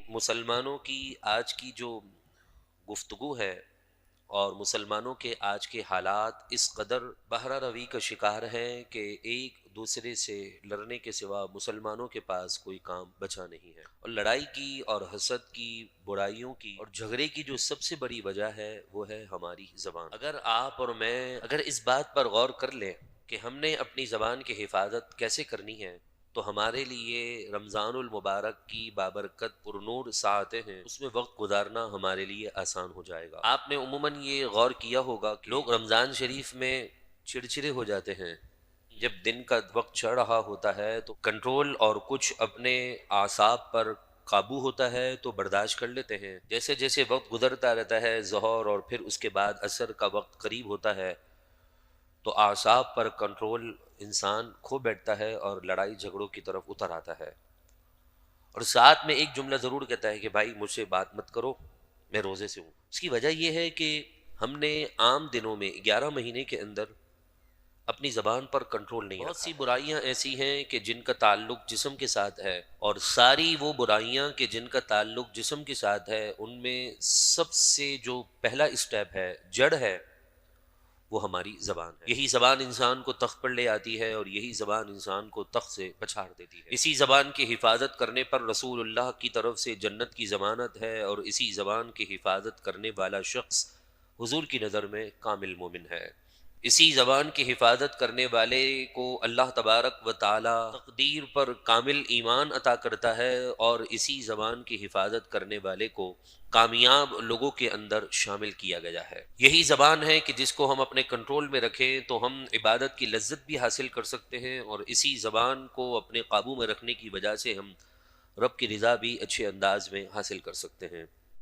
مسلمانوں کی آج کی جو گفتگو ہے اور مسلمانوں کے آج کے حالات اس قدر بہرہ روی کا شکار ہیں کہ ایک دوسرے سے لڑنے کے سوا مسلمانوں کے پاس کوئی کام بچا نہیں ہے، اور لڑائی کی اور حسد کی، برائیوں کی اور جھگڑے کی جو سب سے بڑی وجہ ہے وہ ہے ہماری زبان۔ اگر آپ اور میں اس بات پر غور کر لیں کہ ہم نے اپنی زبان کی حفاظت کیسے کرنی ہے، تو ہمارے لیے رمضان المبارک کی بابرکت پرنور ساعتیں ہیں، اس میں وقت گزارنا ہمارے لیے آسان ہو جائے گا۔ آپ نے عموماً یہ غور کیا ہوگا کہ لوگ رمضان شریف میں چڑچڑے ہو جاتے ہیں، جب دن کا وقت چڑھ رہا ہوتا ہے تو کنٹرول اور کچھ اپنے اعصاب پر قابو ہوتا ہے تو برداشت کر لیتے ہیں، جیسے جیسے وقت گزرتا رہتا ہے، ظہر اور پھر اس کے بعد عصر کا وقت قریب ہوتا ہے تو اعصاب پر کنٹرول انسان کھو بیٹھتا ہے اور لڑائی جھگڑوں کی طرف اتر آتا ہے، اور ساتھ میں ایک جملہ ضرور کہتا ہے کہ بھائی مجھ سے بات مت کرو، میں روزے سے ہوں۔ اس کی وجہ یہ ہے کہ ہم نے عام دنوں میں 11 مہینے کے اندر اپنی زبان پر کنٹرول نہیں رکھا۔ بہت سی برائیاں ایسی ہیں کہ جن کا تعلق جسم کے ساتھ ہے، اور ساری وہ برائیاں کہ جن کا تعلق جسم کے ساتھ ہے ان میں سب سے جو پہلا اسٹیپ ہے، جڑ ہے، وہ ہماری زبان ہے۔ یہی زبان انسان کو تخت پر لے آتی ہے اور یہی زبان انسان کو تخت سے پچھاڑ دیتی ہے۔ اسی زبان کی حفاظت کرنے پر رسول اللہ کی طرف سے جنت کی ضمانت ہے، اور اسی زبان کی حفاظت کرنے والا شخص حضور کی نظر میں کامل مومن ہے۔ اسی زبان کی حفاظت کرنے والے کو اللہ تبارک و تعالی تقدیر پر کامل ایمان عطا کرتا ہے، اور اسی زبان کی حفاظت کرنے والے کو کامیاب لوگوں کے اندر شامل کیا گیا ہے۔ یہی زبان ہے کہ جس کو ہم اپنے کنٹرول میں رکھیں تو ہم عبادت کی لذت بھی حاصل کر سکتے ہیں، اور اسی زبان کو اپنے قابو میں رکھنے کی وجہ سے ہم رب کی رضا بھی اچھے انداز میں حاصل کر سکتے ہیں۔